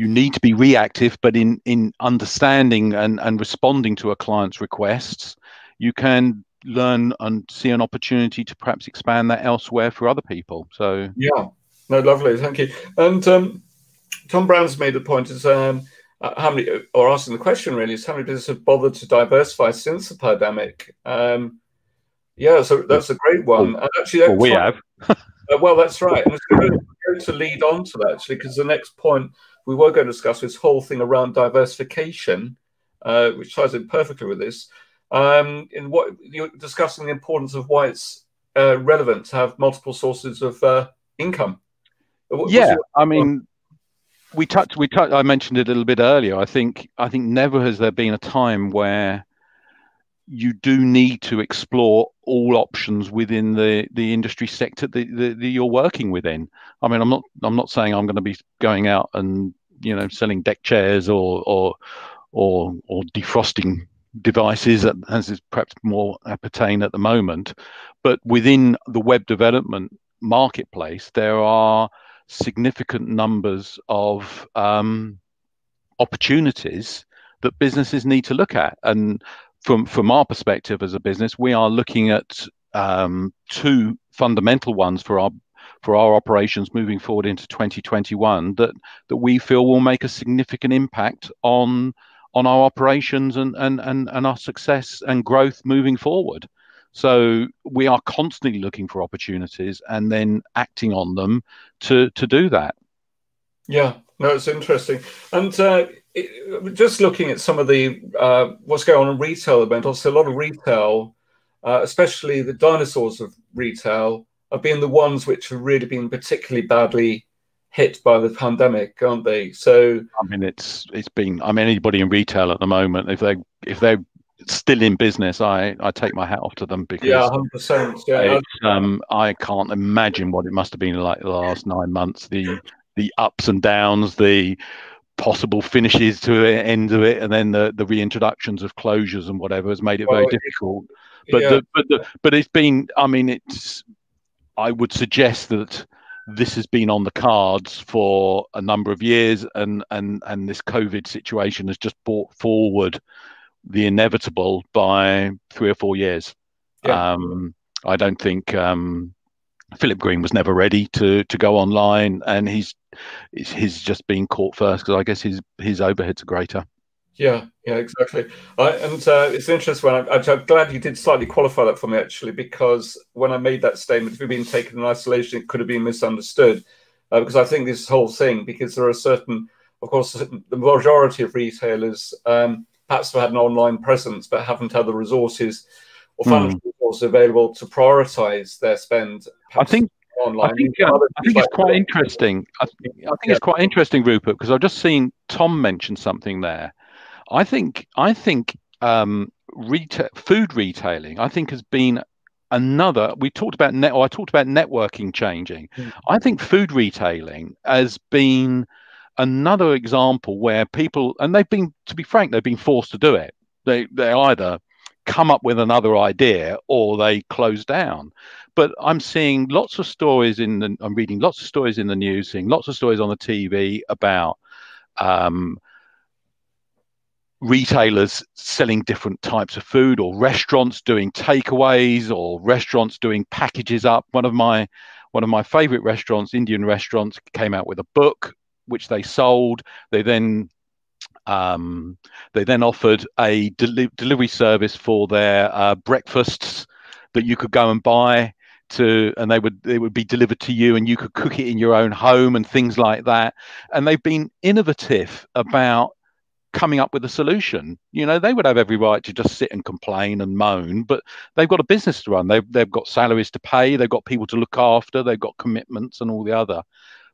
need to be reactive, but in understanding and responding to a client's requests, you can learn and see an opportunity to perhaps expand that elsewhere for other people. So yeah, no, lovely, thank you. And Tom Brown's made a point is how many, or asking the question really, is how many businesses have bothered to diversify since the pandemic? Yeah, so that's a great one. And actually, we have. Well, that's right. And it's going to lead on to that, actually, because the next point we were going to discuss this whole thing around diversification, which ties in perfectly with this. In what you're discussing, the importance of why it's relevant to have multiple sources of income. I mean, I mentioned it a little bit earlier. I think never has there been a time where you do need to explore all options within the industry sector that you're working within. I mean, I'm not saying I'm going to be going out and selling deck chairs or defrosting devices, as is perhaps more appertain at the moment. But within the web development marketplace, there are significant numbers of opportunities that businesses need to look at. And from our perspective as a business, we are looking at two fundamental ones for our operations moving forward into 2021 that we feel will make a significant impact on our operations and our success and growth moving forward. So we are constantly looking for opportunities and then acting on them to do that. Yeah, no, it's interesting. And just looking at some of the what's going on in retail at the moment, also a lot of retail, especially the dinosaurs of retail, have been the ones which have really been particularly badly hit by the pandemic, aren't they? So I mean, it's been. I mean, anybody in retail at the moment, if they're still in business, I take my hat off to them, because 100%. Yeah, I can't imagine what it must have been like the last 9 months. The ups and downs, the possible finishes to the end of it, and then the reintroductions of closures and whatever has made it very difficult. But it's been. I mean, I would suggest that this has been on the cards for a number of years, and this COVID situation has just brought forward the inevitable by 3 or 4 years. I don't think Philip Green was never ready to go online, and he's just been caught first because I guess his overheads are greater. Yeah, exactly. And it's interesting. I'm glad you did slightly qualify that for me, actually, because when I made that statement, if you've been taken in isolation, it could have been misunderstood. Because I think this whole thing, because there are certain, of course, the majority of retailers perhaps have had an online presence, but haven't had the resources or financial resources available to prioritize their spend. I think it's quite interesting. I think it's quite interesting, Rupert, because I've just seen Tom mention something there. I think food retailing, I think, has been we talked about I talked about networking changing. I think food retailing has been another example where people, and they've been, to be frank, they've been forced to do it. They either come up with another idea or they close down. But I'm seeing lots of stories I'm reading lots of stories in the news, seeing lots of stories on the TV about retailers selling different types of food, or restaurants doing takeaways, or restaurants doing packages up. One of my favorite restaurants, Indian restaurants, came out with a book which they sold. They then offered a delivery service for their breakfasts that you could go and buy and they would be delivered to you, and you could cook it in your own home and things like that. And they've been innovative about coming up with a solution. They would have every right to just sit and complain and moan, but they've got a business to run. They've got salaries to pay. They've got people to look after. They've got commitments and all the other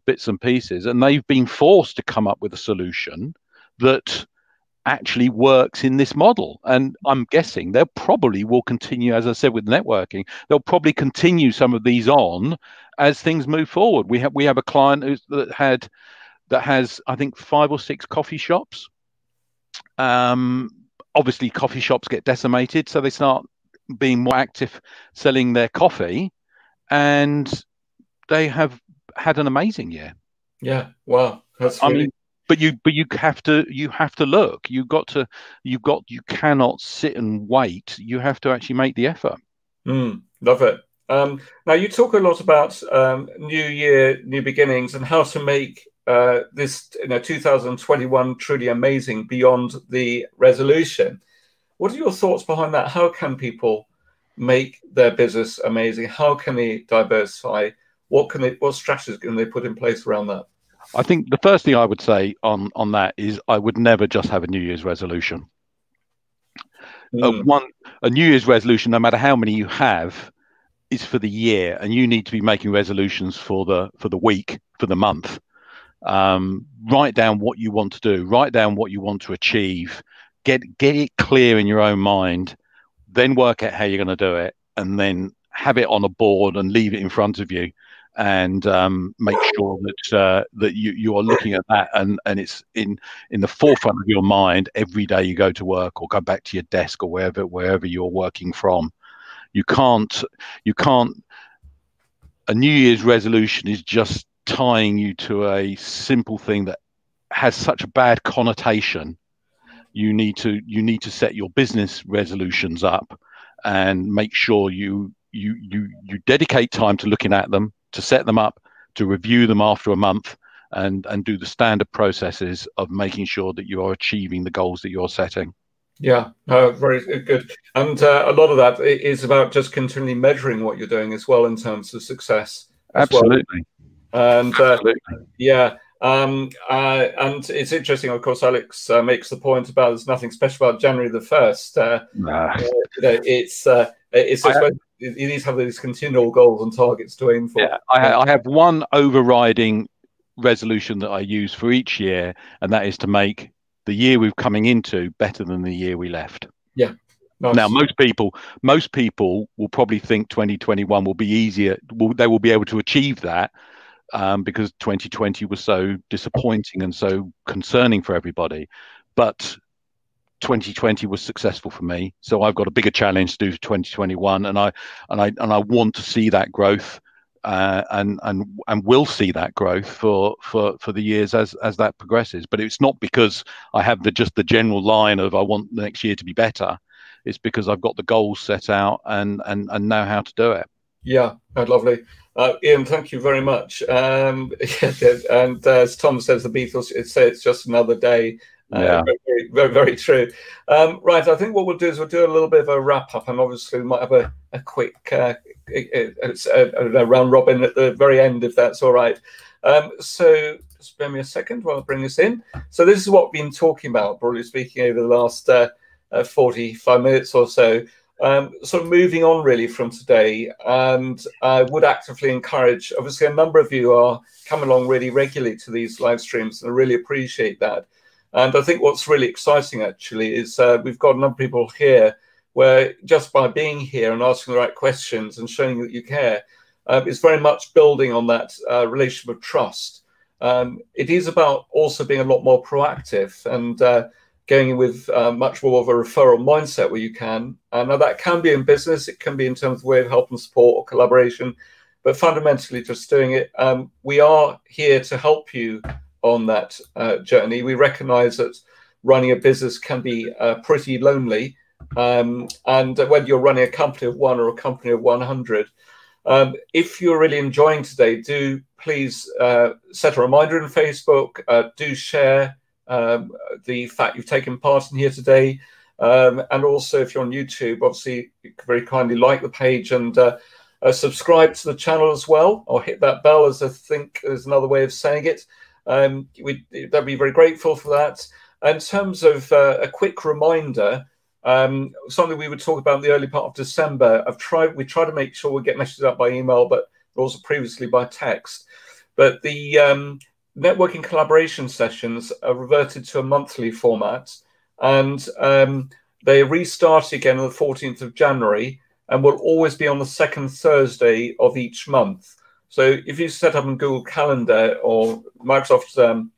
bits and pieces. And they've been forced to come up with a solution that actually works in this model. And I'm guessing they probably will continue, as I said, with networking. They'll probably continue some of these on as things move forward. We have a client that has, I think, 5 or 6 coffee shops. Obviously, coffee shops get decimated, so they start being more active selling their coffee, and they have had an amazing year. Yeah, wow, that's really... But you have to look. You cannot sit and wait. You have to actually make the effort. Love it. Now you talk a lot about new year, new beginnings, and how to make this 2021 truly amazing beyond the resolution. What are your thoughts behind that? How can people make their business amazing? How can they diversify? What strategies can they put in place around that? I think the first thing I would say on that is I would never just have a New Year's resolution. A New Year's resolution, no matter how many you have, is for the year, and you need to be making resolutions for the week, for the month. Write down what you want to do. Write down what you want to achieve. Get it clear in your own mind. Then work out how you're going to do it, and then have it on a board and leave it in front of you. And make sure that you are looking at that, and it's in the forefront of your mind every day you go to work or go back to your desk or wherever you're working from. You can't. A New Year's resolution is just tying you to a simple thing that has such a bad connotation. You need to set your business resolutions up and make sure you dedicate time to looking at them, to set them up, to review them after a month, and do the standard processes of making sure that you are achieving the goals that you're setting. Yeah, very good. And a lot of that is about just continually measuring what you're doing as well in terms of success. Absolutely. Well. And yeah. And it's interesting, of course, Alex makes the point about there's nothing special about January the 1st. You need to have these continual goals and targets to aim for. Yeah, I have one overriding resolution that I use for each year, and that is to make the year we're coming into better than the year we left. Yeah. Nice. Now, most people will probably think 2021 will be easier. They will be able to achieve that because 2020 was so disappointing and so concerning for everybody. But 2020 was successful for me, so I've got a bigger challenge to do for 2021, and I want to see that growth, and will see that growth for the years as that progresses. But it's not because I have just the general line of I want the next year to be better. It's because I've got the goals set out and know how to do it. Yeah, lovely. Ian, thank you very much. And as Tom says, the Beatles say it's just another day. Yeah, very, very true. Right, I think what we'll do is we'll do a little bit of a wrap up, and obviously we might have a quick round robin at the very end, if that's all right. So just spare me a second while I bring this in. So this is what we've been talking about, broadly speaking, over the last 45 minutes or so. Sort of moving on really from today, and I would actively encourage, obviously a number of you are coming along really regularly to these live streams, and I really appreciate that. And I think what's really exciting actually is we've got a number of people here where just by being here and asking the right questions and showing that you care, is very much building on that relationship of trust. It is about also being a lot more proactive and going in with much more of a referral mindset where you can. Now that can be in business, it can be in terms of way of help and support or collaboration, but fundamentally just doing it. We are here to help you on that journey. We recognize that running a business can be pretty lonely. And whether you're running a company of 1 or a company of 100, if you're really enjoying today, do please set a reminder in Facebook, do share the fact you've taken part in here today. And also if you're on YouTube, obviously very kindly like the page and subscribe to the channel as well, or hit that bell, as I think is another way of saying it. That'd be very grateful for that. In terms of a quick reminder, something we would talk about in the early part of December. We try to make sure we get messages out by email, but also previously by text. But the networking collaboration sessions are reverted to a monthly format, and they restart again on the 14th of January, and will always be on the second Thursday of each month. So if you set up in Google Calendar or Microsoft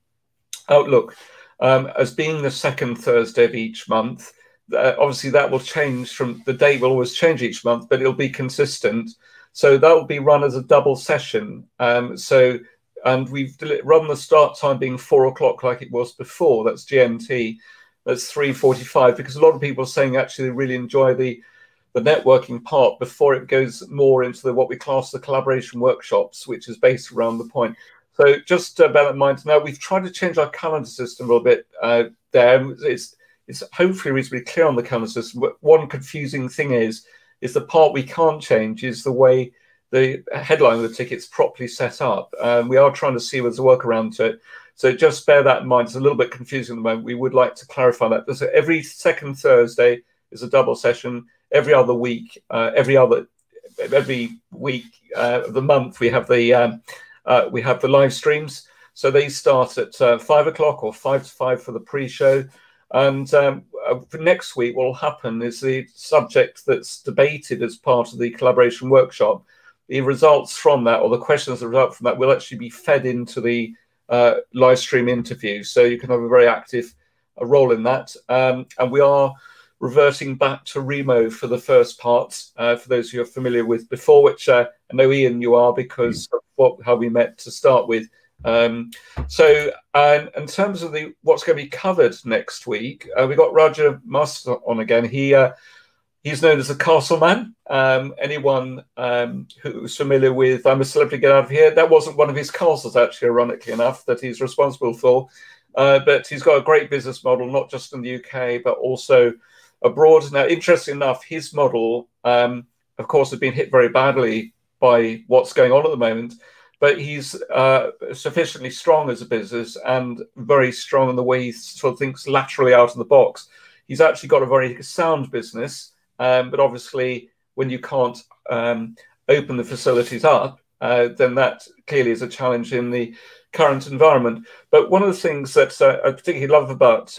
Outlook as being the second Thursday of each month, obviously that will change. From the date will always change each month, but it'll be consistent. So that will be run as a double session. And we've run the start time being 4 o'clock like it was before. That's GMT. That's 3:45, because a lot of people are saying actually they really enjoy the networking part before it goes more into what we class the collaboration workshops, which is based around the point. So just bear that in mind. Now, we've tried to change our calendar system a little bit there. It's hopefully reasonably clear on the calendar system. But one confusing thing is the part we can't change is the way the headline of the ticket's properly set up. We are trying to see whether there's a workaround to it. So just bear that in mind. It's a little bit confusing at the moment. We would like to clarify that. So every second Thursday is a double session. Every other week, every week of the month, we have the live streams. So they start at 5 o'clock or 5 to 5 for the pre-show. And for next week, what will happen is the subject that's debated as part of the collaboration workshop, the results from that, or the questions that result from that, will actually be fed into the live stream interview. So you can have a very active role in that. And we are reverting back to Remo for the first part, for those who are familiar with before, which I know, Ian, you are, because of how we met to start with. So in terms of what's going to be covered next week, we got Roger Must on again. He's known as the Castle Man. Anyone who's familiar with I'm a Celebrity, Get Out of Here, that wasn't one of his castles, actually, ironically enough, that he's responsible for. But he's got a great business model, not just in the UK, but also abroad. Now, interesting enough, his model, of course, has been hit very badly by what's going on at the moment. But he's sufficiently strong as a business and very strong in the way he sort of thinks laterally out of the box. He's actually got a very sound business, but obviously when you can't open the facilities up, then that clearly is a challenge in the current environment. But one of the things that I particularly love about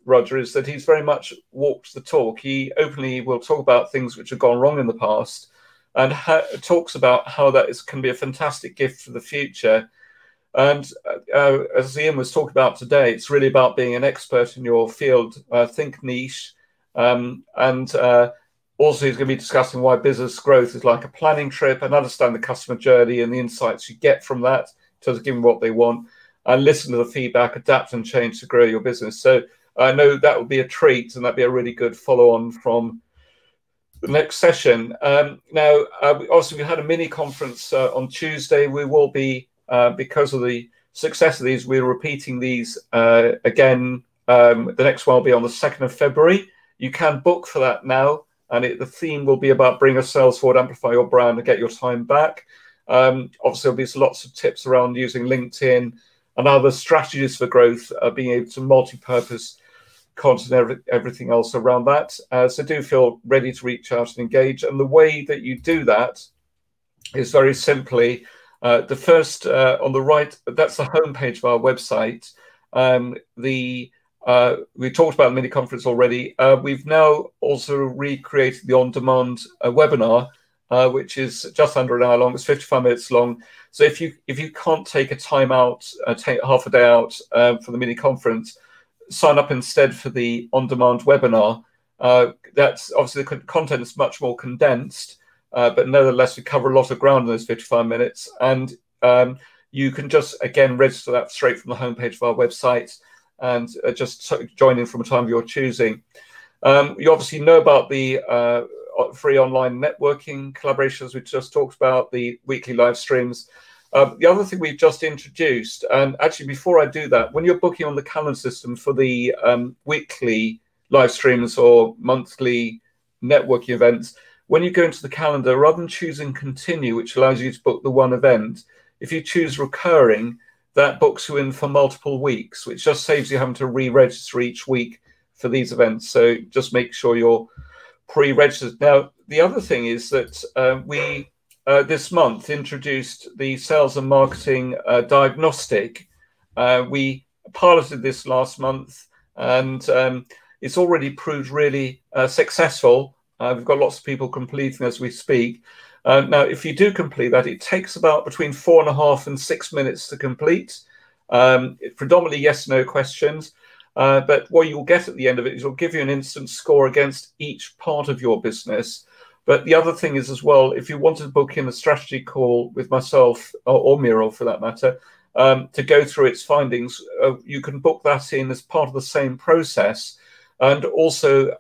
Roger is that he's very much walked the talk. He openly will talk about things which have gone wrong in the past, and talks about how that can be a fantastic gift for the future. And as Ian was talking about today, it's really about being an expert in your field, think niche. And also he's going to be discussing why business growth is like a planning trip, and understand the customer journey and the insights you get from that in terms of giving what they want, and listen to the feedback, adapt and change to grow your business. So I know that would be a treat, and that'd be a really good follow-on from the next session. Now, obviously, we had a mini conference on Tuesday. We will be, because of the success of these, we're repeating these again. The next one will be on the 2nd of February. You can book for that now, and the theme will be about bring yourselves forward, amplify your brand, and get your time back. Obviously, there'll be lots of tips around using LinkedIn and other strategies for growth, being able to multi-purpose content, everything else around that. So do feel ready to reach out and engage. And the way that you do that is very simply the first on the right, that's the homepage of our website. The we talked about the mini conference already. We've now also recreated the on-demand webinar, which is just under an hour long. It's 55 minutes long. So if you can't take a time out, take half a day out for the mini conference, sign up instead for the on-demand webinar. That's obviously the content is much more condensed, but nevertheless we cover a lot of ground in those 55 minutes. And you can just again register that straight from the homepage of our website and just join in from a time of your choosing. You obviously know about the free online networking collaborations we just talked about, the weekly live streams. The other thing we've just introduced, and actually before I do that, when you're booking on the calendar system for the weekly live streams or monthly networking events, when you go into the calendar, rather than choosing continue, which allows you to book the one event, if you choose recurring, that books you in for multiple weeks, which just saves you having to re-register each week for these events. So just make sure you're pre-registered. Now, the other thing is that we this month introduced the sales and marketing diagnostic. We piloted this last month, and it's already proved really successful. We've got lots of people completing as we speak. Now, if you do complete that, it takes about between 4.5 and 6 minutes to complete. Predominantly yes/no questions. But what you'll get at the end of it is it'll give you an instant score against each part of your business. But the other thing is as well, if you wanted to book in a strategy call with myself or Muriel for that matter, to go through its findings, you can book that in as part of the same process. And also,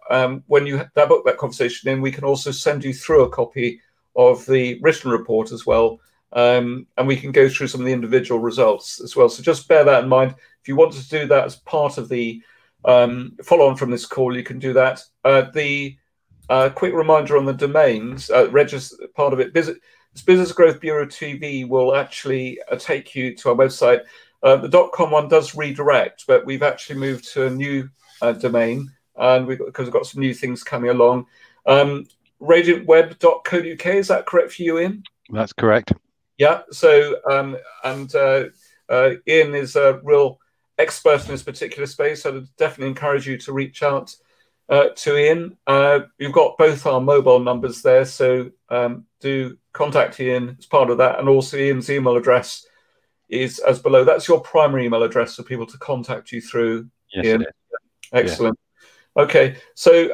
when you book that conversation in, we can also send you through a copy of the written report as well. And we can go through some of the individual results as well. So just bear that in mind. If you want to do that as part of the follow-on from this call, you can do that. The quick reminder on the domains, register part of it. Business Growth Bureau TV will actually take you to our website. The .com one does redirect, but we've actually moved to a new domain, and because we've got some new things coming along. Radiantweb.co.uk, is that correct for you, Ian? That's correct. Yeah. So Ian is a real expert in this particular space, so I'd definitely encourage you to reach out to Ian. You've got both our mobile numbers there, so do contact Ian as part of that. And also Ian's email address is as below. That's your primary email address for people to contact you through. Yes, Ian. it is. Excellent. Yeah. Okay, so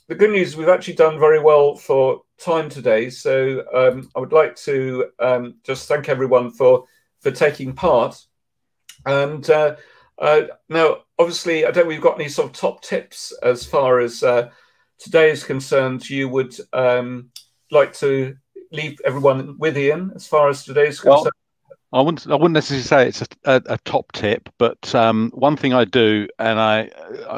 the good news is we've actually done very well for time today. So I would like to just thank everyone for taking part. And now, obviously, I don't know if we've got any sort of top tips as far as today is concerned. You would like to leave everyone with Ian as far as today's concerned? I wouldn't necessarily say it's a top tip, but one thing I do, and I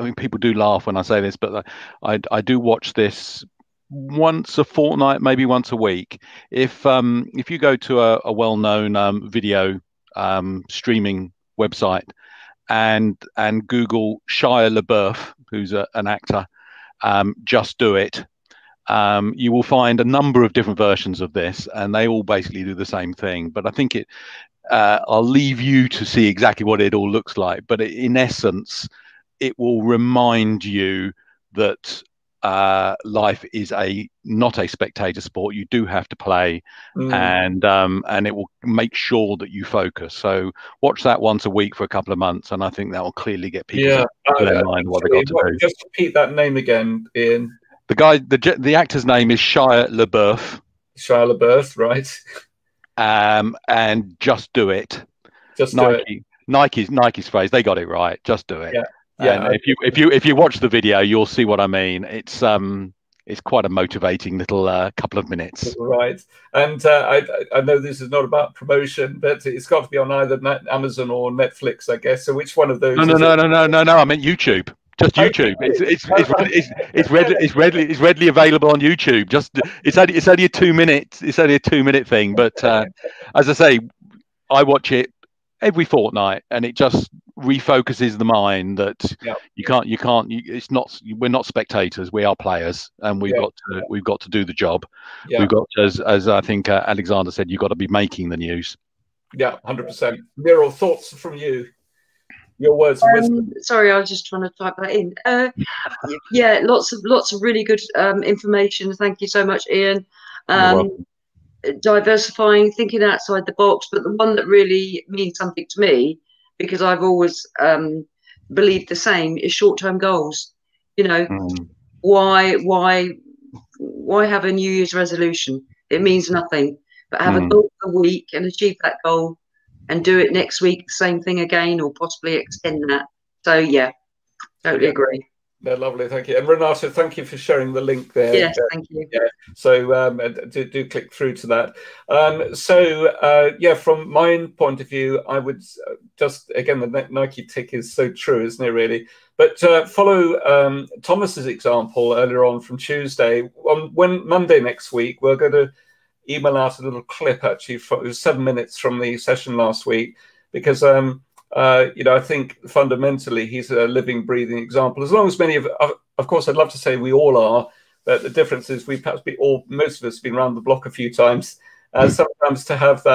mean people do laugh when I say this, but I do watch this once a fortnight, maybe once a week. If you go to a well-known video streaming website and Google Shia LaBeouf, who's an actor, Just Do It, you will find a number of different versions of this, and they all basically do the same thing. But I think I'll leave you to see exactly what it all looks like. But in essence, it will remind you that life is not a spectator sport. You do have to play, and it will make sure that you focus. So watch that once a week for a couple of months, and I think that will clearly get people to their mind what they've got to do. Just repeat that name again, Ian. The actor's name is Shia LaBeouf. Shia LaBeouf, right? And Just Do It. Just do it. Nike's phrase. They got it right. Just do it. Yeah. Yeah. And if you watch the video, you'll see what I mean. It's quite a motivating little couple of minutes. Right. And I know this is not about promotion, but it's got to be on either Amazon or Netflix, I guess. So which one of those? No. I meant YouTube. Just YouTube. It's readily available on YouTube. It's only a 2 minute. It's only a 2 minute thing. But as I say, I watch it every fortnight, and it just refocuses the mind that it's not. We're not spectators. We are players, and we've got to do the job. Yeah. We've got to, as I think Alexander said, you've got to be making the news. Yeah, 100%. Muriel, thoughts from you? your words of wisdom. Sorry, I was just trying to type that in. Yeah, lots of really good information. Thank you so much, Ian. Diversifying, thinking outside the box, but the one that really means something to me, because I've always believed the same, is short-term goals. You know, why have a New Year's resolution? It means nothing. But have a goal for the week and achieve that goal, and do it next week, the same thing again, or possibly extend that. So yeah, totally agree. They're lovely, thank you. And Renata, thank you for sharing the link there. Yes, thank you. Yeah, so do click through to that. Yeah, from my point of view, I would just, again, the Nike tick is so true, isn't it, really? But follow Thomas's example earlier on from Tuesday. When Monday next week, we're going to email out a little clip, actually, it was 7 minutes from the session last week, because you know, I think fundamentally he's a living, breathing example. As long as many of course, I'd love to say we all are, but the difference is we perhaps most of us have been around the block a few times. Sometimes to have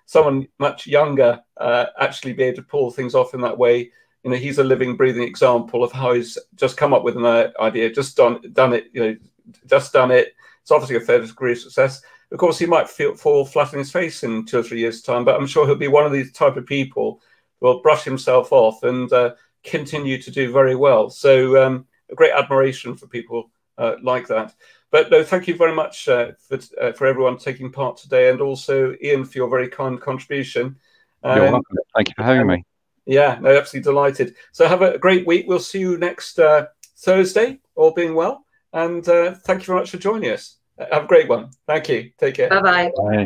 someone much younger actually be able to pull things off in that way, you know, he's a living, breathing example of how he's just come up with an idea, just done it, you know, just done it. It's obviously a fair degree of success. Of course, he might fall flat on his face in 2 or 3 years' time, but I'm sure he'll be one of these type of people who will brush himself off and continue to do very well. So a great admiration for people like that. But no, thank you very much for everyone taking part today, and also Ian for your very kind contribution. You're welcome. Thank you for having me. Yeah, no, absolutely delighted. So have a great week. We'll see you next Thursday, all being well. And thank you very much for joining us. Have a great one. Thank you. Take care. Bye-bye. Bye.